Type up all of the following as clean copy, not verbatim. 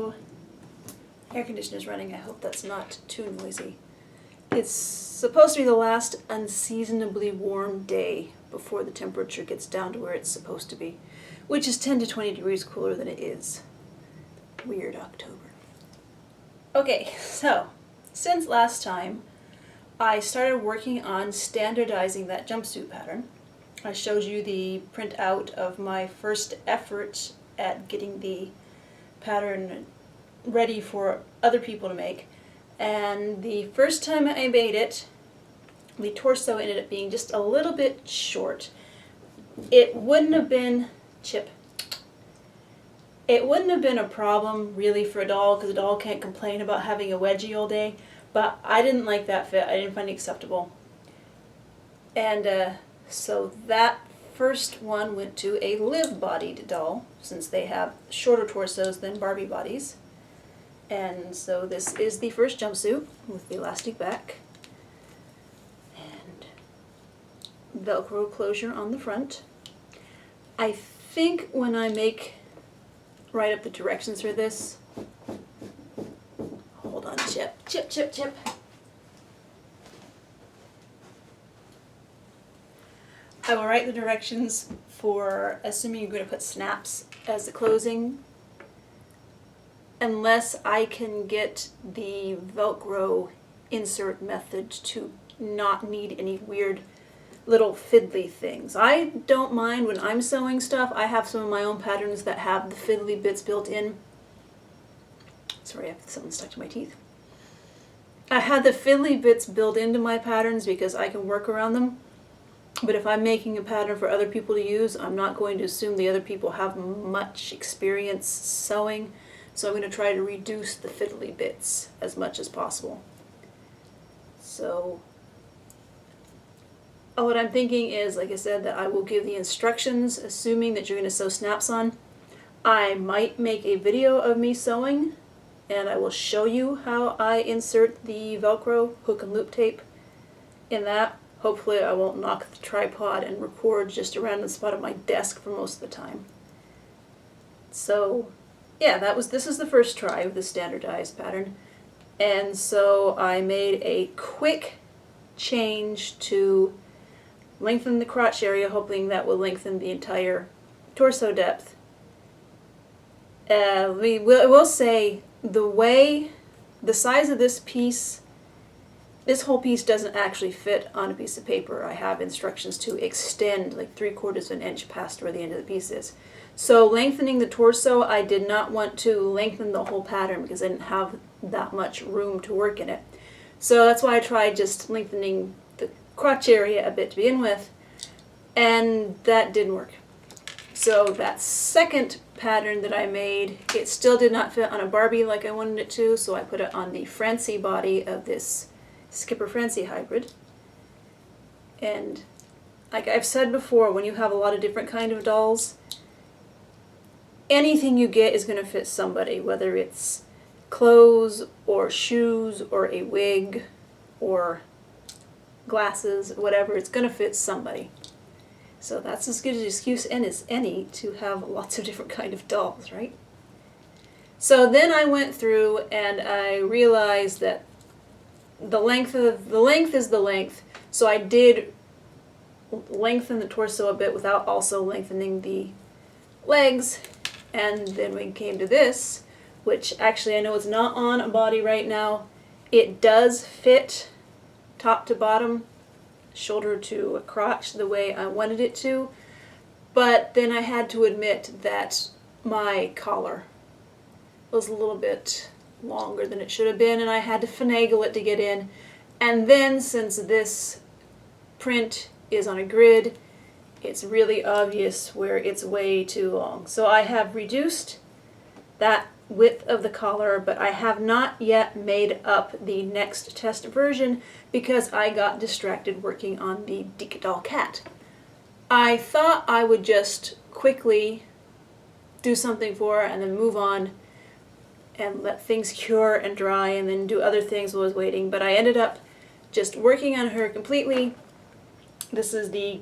Hello. Air conditioner's running. I hope that's not too noisy. It's supposed to be the last unseasonably warm day before the temperature gets down to where it's supposed to be, which is 10 to 20 degrees cooler than it is. Weird October. Okay, so since last time, I started working on standardizing that jumpsuit pattern. I showed you the printout of my first effort at getting the pattern ready for other people to make. And the first time I made it, the torso ended up being just a little bit short. It wouldn't have been, it wouldn't have been a problem really for a doll, because a doll can't complain about having a wedgie all day, but I didn't like that fit. I didn't find it acceptable. And so that first one went to a live-bodied doll, since they have shorter torsos than Barbie bodies. And so this is the first jumpsuit with the elastic back and Velcro closure on the front. I think when I write up the directions for this, hold on, Chip. I will write the directions for, assuming you're going to put snaps as the closing, unless I can get the Velcro insert method to not need any weird little fiddly things. I don't mind when I'm sewing stuff. I have some of my own patterns that have the fiddly bits built in. Sorry, I have something stuck to my teeth. I had the fiddly bits built into my patterns because I can work around them. But if I'm making a pattern for other people to use, I'm not going to assume the other people have much experience sewing. So I'm going to try to reduce the fiddly bits as much as possible. So what I'm thinking is, like I said, that I will give the instructions, assuming that you're going to sew snaps on. I might make a video of me sewing, and I will show you how I insert the Velcro hook and loop tape in that. Hopefully I won't knock the tripod and record just around the spot of my desk for most of the time. So yeah, this is the first try of the standardized pattern. And so I made a quick change to lengthen the crotch area, hoping that will lengthen the entire torso depth. I will say, the size of this piece, this whole piece doesn't actually fit on a piece of paper. I have instructions to extend like 3/4 of an inch past where the end of the piece is. So lengthening the torso, I did not want to lengthen the whole pattern because I didn't have that much room to work in it. So that's why I tried just lengthening the crotch area a bit to begin with, and that didn't work. So that second pattern that I made, it still did not fit on a Barbie like I wanted it to, so I put it on the Francie body of this Skipper Francie hybrid. And like I've said before, when you have a lot of different kind of dolls, anything you get is going to fit somebody, whether it's clothes or shoes or a wig or glasses, whatever, it's going to fit somebody. So that's as good an excuse as any to have lots of different kind of dolls, right? So then I went through and I realized that the length is the length, so I did lengthen the torso a bit without also lengthening the legs. And then we came to this, which actually I know it's not on a body right now. It does fit top to bottom, shoulder to a crotch the way I wanted it to, but then I had to admit that my collar was a little bit longer than it should have been, and I had to finagle it to get in. And then since this print is on a grid, it's really obvious where it's way too long. So I have reduced that width of the collar, but I have not yet made up the next test version because I got distracted working on the Dika Doll cat. I thought I would just quickly do something for her and then move on and let things cure and dry and then do other things while I was waiting, but I ended up just working on her completely. This is the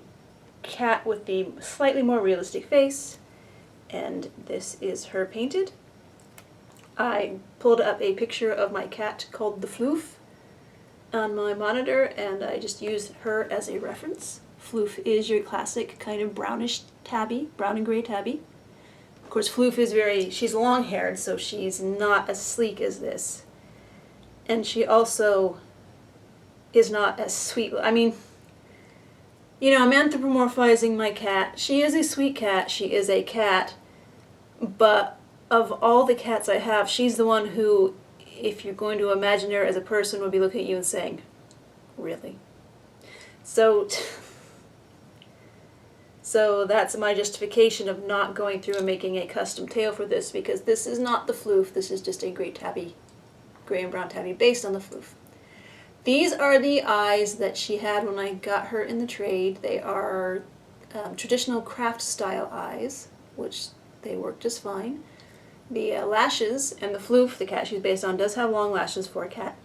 cat with the slightly more realistic face, and this is her painted. I pulled up a picture of my cat called the Floof on my monitor, and I just used her as a reference. Floof is your classic kind of brownish tabby, brown and gray tabby. Of course, Floof is she's long-haired, so she's not as sleek as this. And she also is not as sweet. I mean, you know, I'm anthropomorphizing my cat. She is a sweet cat. She is a cat. But of all the cats I have, she's the one who, if you're going to imagine her as a person, would be looking at you and saying, really? So that's my justification of not going through and making a custom tail for this, because this is not the Floof. This is just a gray tabby, gray and brown tabby based on the Floof. These are the eyes that she had when I got her in the trade. They are traditional craft style eyes, which they work just fine. The lashes and the Floof, the cat she's based on, does have long lashes for a cat.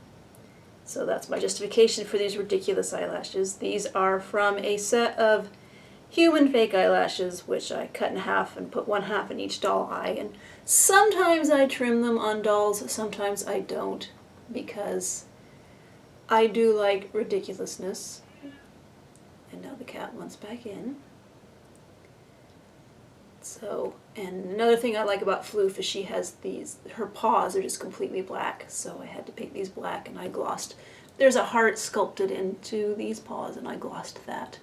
So that's my justification for these ridiculous eyelashes. These are from a set of human fake eyelashes, which I cut in half and put one half in each doll eye. And sometimes I trim them on dolls, sometimes I don't, because I do like ridiculousness. And now the cat wants back in. So, and another thing I like about Floof is she has her paws are just completely black, so I had to paint these black, and I glossed. There's a heart sculpted into these paws, and I glossed that.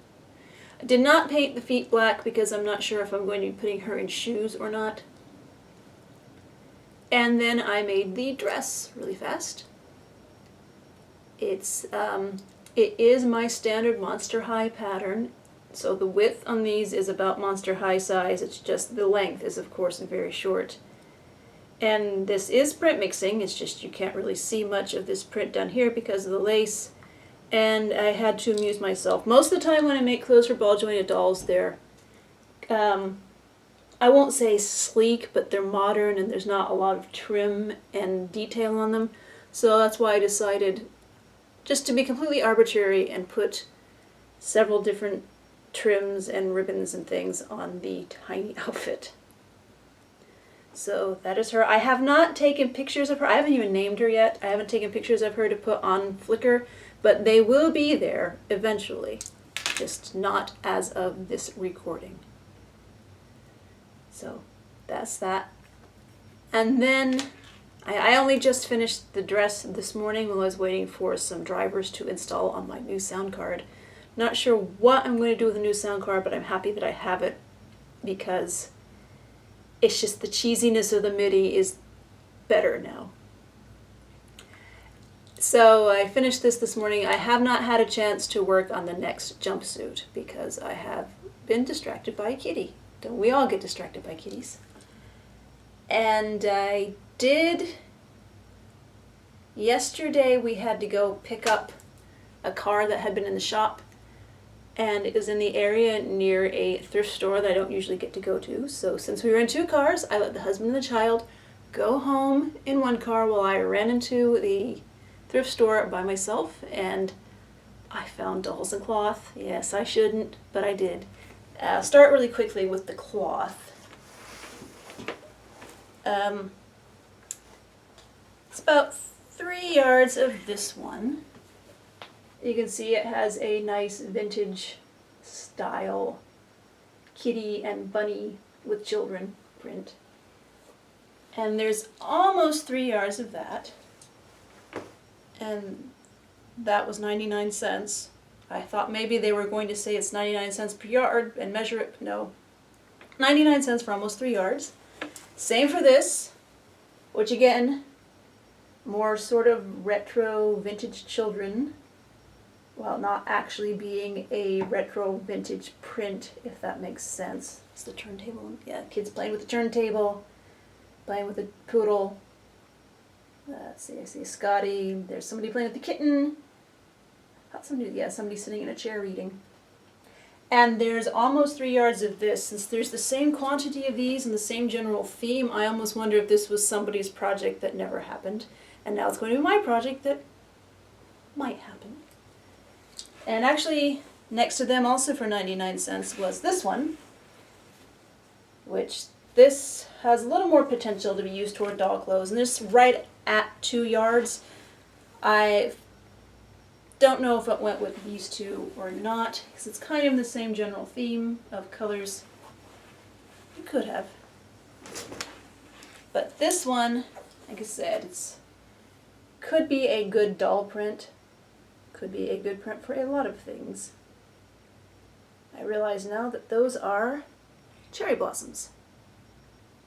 I did not paint the feet black because I'm not sure if I'm going to be putting her in shoes or not. And then I made the dress really fast. It is my standard Monster High pattern. So the width on these is about Monster High size. It's just the length is, of course, very short. And this is print mixing. It's just you can't really see much of this print down here because of the lace. And I had to amuse myself. Most of the time when I make clothes for ball jointed dolls, they're, I won't say sleek, but they're modern and there's not a lot of trim and detail on them. So that's why I decided just to be completely arbitrary and put several different trims and ribbons and things on the tiny outfit. So that is her. I have not taken pictures of her. I haven't even named her yet. I haven't taken pictures of her to put on Flickr, but they will be there eventually, just not as of this recording. So that's that. And then I only just finished the dress this morning while I was waiting for some drivers to install on my new sound card. Not sure what I'm going to do with the new sound card, but I'm happy that I have it because it's just the cheesiness of the MIDI is better now. So I finished this morning. I have not had a chance to work on the next jumpsuit because I have been distracted by a kitty. Don't we all get distracted by kitties? And I did. Yesterday we had to go pick up a car that had been in the shop, and it was in the area near a thrift store that I don't usually get to go to. So since we were in two cars, I let the husband and the child go home in one car while I ran into the thrift store by myself, and I found dolls and cloth. Yes, I shouldn't, but I did. I'll start really quickly with the cloth. It's about 3 yards of this one. You can see it has a nice vintage style kitty and bunny with children print. And there's almost 3 yards of that. And that was 99 cents. I thought maybe they were going to say it's 99 cents per yard and measure it. No. 99 cents for almost 3 yards. Same for this, which again, more sort of retro vintage children, while not actually being a retro vintage print, if that makes sense. It's the turntable. Yeah, kids playing with the turntable, playing with the poodle. Let's see, I see Scotty. There's somebody playing with the kitten. Somebody sitting in a chair reading. And there's almost 3 yards of this. Since there's the same quantity of these and the same general theme, I almost wonder if this was somebody's project that never happened. And now it's going to be my project that might happen. And actually, next to them also for 99 cents was this one, which This has a little more potential to be used toward doll clothes, and this right at 2 yards. I don't know if it went with these two or not, because it's kind of the same general theme of colors. It could have. But this one, like I said, could be a good doll print. Could be a good print for a lot of things. I realize now that those are cherry blossoms.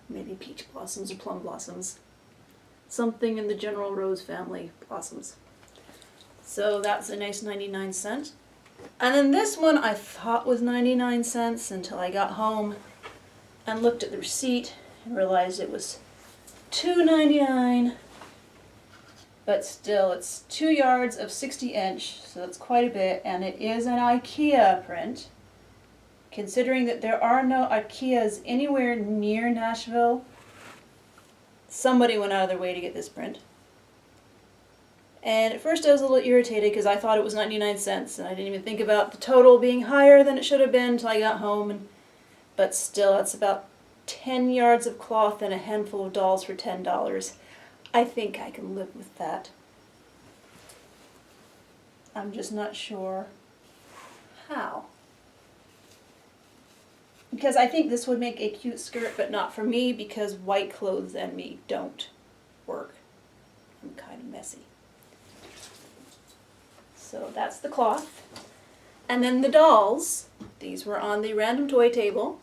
Maybe peach blossoms or plum blossoms. Something in the general rose family blossoms. So that's a nice 99¢. And then this one I thought was 99¢ until I got home and looked at the receipt and realized it was $2.99. But still, it's 2 yards of 60-inch, so that's quite a bit, and it is an IKEA print. Considering that there are no IKEAs anywhere near Nashville, somebody went out of their way to get this print. And at first I was a little irritated because I thought it was 99¢, and I didn't even think about the total being higher than it should have been until I got home. But still, it's about 10 yards of cloth and a handful of dolls for $10. I think I can live with that. I'm just not sure how. Because I think this would make a cute skirt, but not for me, because white clothes and me don't work. I'm kind of messy. So that's the cloth. And then the dolls. These were on the random toy table.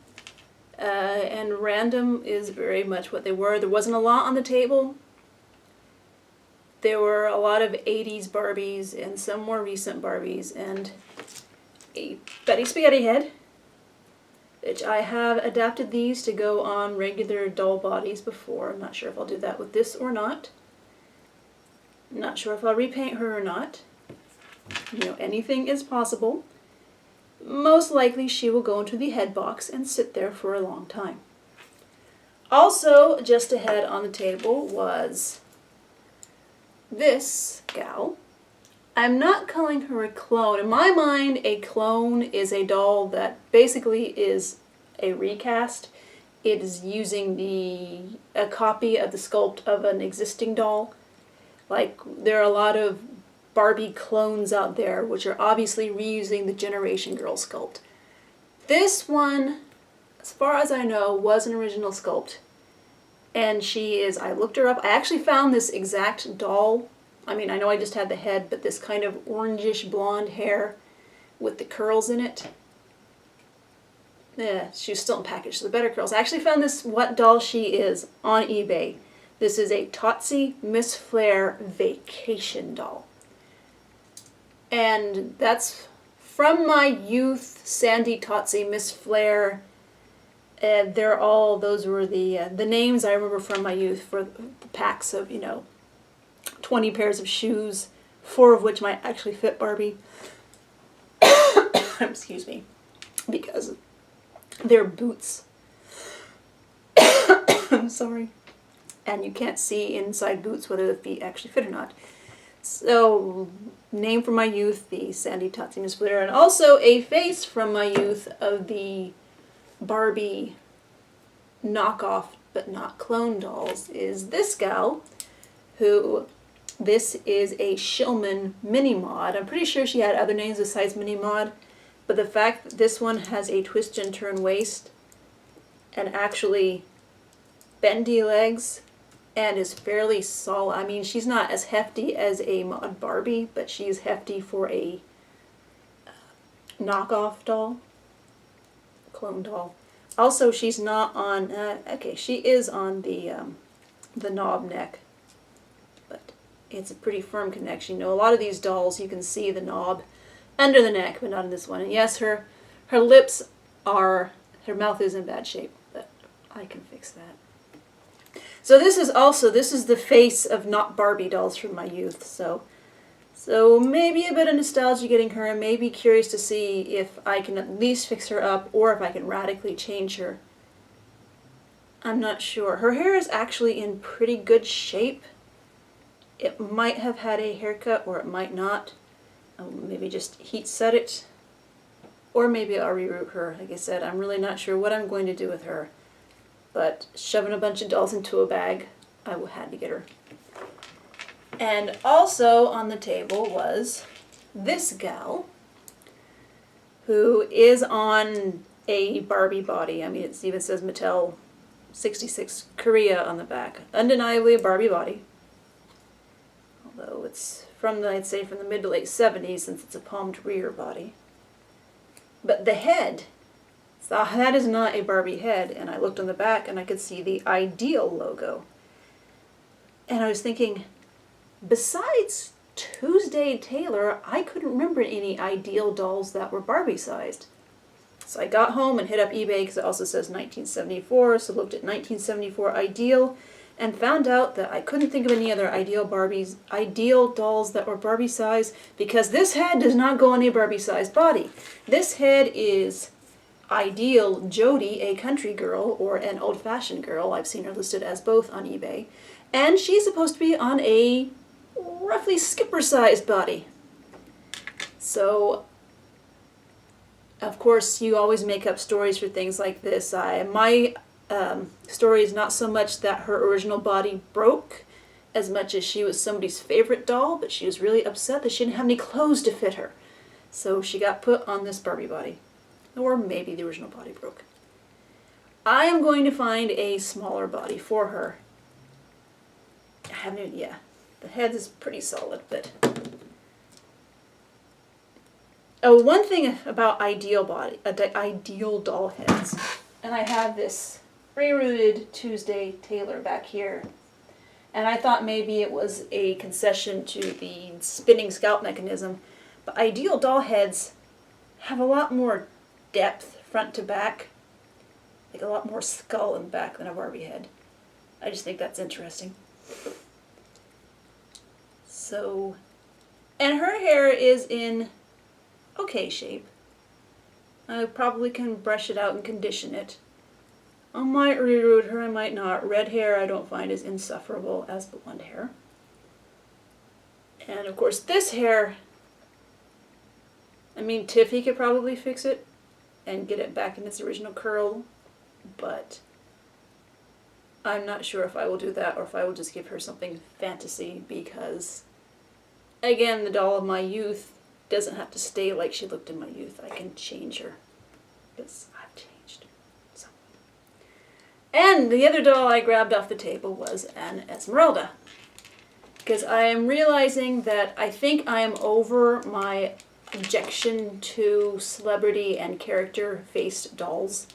And random is very much what they were. There wasn't a lot on the table. There were a lot of 80s Barbies and some more recent Barbies and a Betty Spaghetti Head, which I have adapted these to go on regular doll bodies before. I'm not sure if I'll do that with this or not. I'm not sure if I'll repaint her or not. You know, anything is possible. Most likely she will go into the head box and sit there for a long time. Also, just ahead on the table was this gal. I'm not calling her a clone. In my mind, a clone is a doll that basically is a recast. It is using a copy of the sculpt of an existing doll. Like, there are a lot of Barbie clones out there which are obviously reusing the Generation Girl sculpt. This one, as far as I know, was an original sculpt. And she is, I looked her up, I actually found this exact doll. I mean, I know I just had the head, but this kind of orangish blonde hair with the curls in it. Yeah, she was still in package, so the better curls. I actually found this, what doll she is, on eBay. This is a Totsie Miss Flair Vacation doll. And that's from my youth, Sandy, Totsie, Miss Flair. And those were the names I remember from my youth for the packs of, 20 pairs of shoes, 4 of which might actually fit Barbie. Excuse me. Because they're boots. I'm sorry. And you can't see inside boots whether the feet actually fit or not. So, name from my youth, the Sandy, Totsie, Miss Flair, and also a face from my youth of the Barbie knockoff but not clone dolls is this gal, who, this is a Shillman mini mod. I'm pretty sure she had other names besides mini mod, but the fact that this one has a twist and turn waist and actually bendy legs and is fairly solid. I mean, she's not as hefty as a mod Barbie, but she's hefty for a knockoff doll, clone doll. Also, she's not on, okay, she is on the knob neck, but it's a pretty firm connection. A lot of these dolls, you can see the knob under the neck, but not in this one. And yes, her lips are, her mouth is in bad shape, but I can fix that. So this is the face of not Barbie dolls from my youth, so maybe a bit of nostalgia getting her, and maybe curious to see if I can at least fix her up, or if I can radically change her. I'm not sure. Her hair is actually in pretty good shape. It might have had a haircut, or it might not. Maybe just heat set it, or maybe I'll reroot her. Like I said, I'm really not sure what I'm going to do with her. but shoving a bunch of dolls into a bag, I had to get her. And also on the table was this gal, who is on a Barbie body. I mean, it even says Mattel 66 Korea on the back. Undeniably a Barbie body. Although it's from I'd say from the mid to late 70s, since it's a palmed rear body. But the head, so that is not a Barbie head. And I looked on the back and I could see the Ideal logo. And I was thinking, besides Tuesday Taylor, I couldn't remember any Ideal dolls that were Barbie sized. So I got home and hit up eBay because it also says 1974, so looked at 1974 Ideal and found out that I couldn't think of any other Ideal dolls that were Barbie size, because this head does not go on a Barbie sized body. This head is Ideal Jody, a country girl or an old-fashioned girl. I've seen her listed as both on eBay. And she's supposed to be on a roughly skipper-sized body. So, of course, you always make up stories for things like this. My story is not so much that her original body broke, as much as she was somebody's favorite doll, but she was really upset that she didn't have any clothes to fit her. So she got put on this Barbie body. Or maybe the original body broke. I am going to find a smaller body for her. I haven't even, yeah. The head is pretty solid, but... Oh, one thing about Ideal doll heads, and I have this rerouted Tuesday Taylor back here, and I thought maybe it was a concession to the spinning scalp mechanism, but Ideal doll heads have a lot more depth front to back, like a lot more skull in the back than a Barbie head. I just think that's interesting. So, and her hair is in okay shape. I probably can brush it out and condition it. I might reroot her, I might not. Red hair I don't find as insufferable as blonde hair. And of course this hair, I mean, Tiffy could probably fix it and get it back in its original curl, but I'm not sure if I will do that or if I will just give her something fantasy, because again, the doll of my youth doesn't have to stay like she looked in my youth. I can change her, because I've changed. So. And the other doll I grabbed off the table was an Esmeralda, because I am realizing that I think I am over my objection to celebrity and character-faced dolls,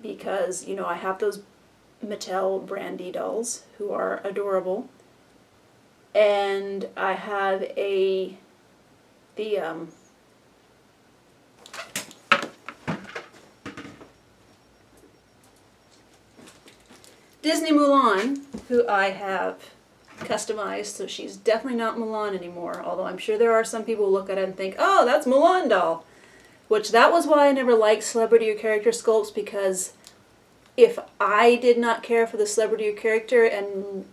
because, you know, I have those Mattel Brandy dolls who are adorable, and I have the Disney Milan, who I have customized, so she's definitely not Milan anymore, although I'm sure there are some people who look at it and think, oh, that's Milan doll, which that was why I never liked celebrity or character sculpts, because if I did not care for the celebrity or character and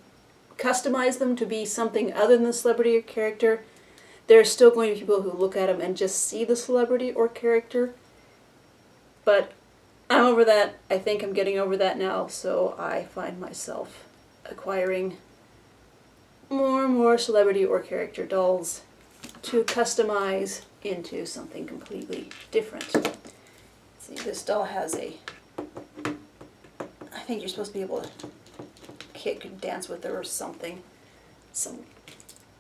customize them to be something other than the celebrity or character, there's still going to be people who look at them and just see the celebrity or character. But I'm over that. I think I'm getting over that now, so I find myself acquiring more and more celebrity or character dolls to customize into something completely different. See, this doll has I think you're supposed to be able to kick and dance with her or something. Some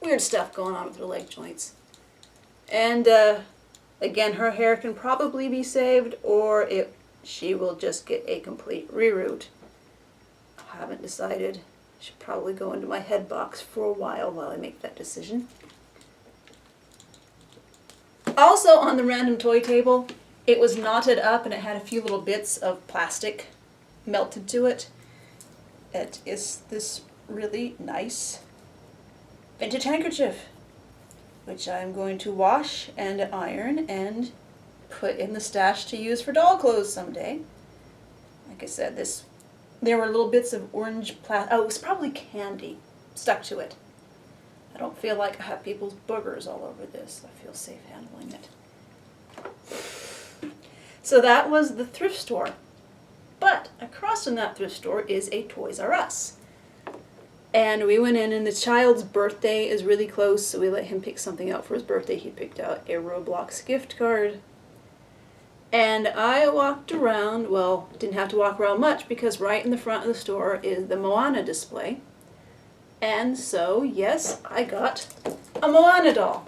weird stuff going on with her leg joints. And again, her hair can probably be saved, or she will just get a complete reroot. I haven't decided. Should probably go into my head box for a while I make that decision. Also on the random toy table, it was knotted up and it had a few little bits of plastic melted to it. It is this really nice vintage handkerchief, which I'm going to wash and iron and put in the stash to use for doll clothes someday. Like I said, there were little bits of orange plastic. Oh, it was probably candy stuck to it. I don't feel like I have people's boogers all over this. I feel safe handling it. So that was the thrift store. But across from that thrift store is a Toys R Us. And we went in, and the child's birthday is really close, so we let him pick something out for his birthday. He picked out a Roblox gift card. And I walked around, well, didn't have to walk around much because right in the front of the store is the Moana display. And so, yes, I got a Moana doll.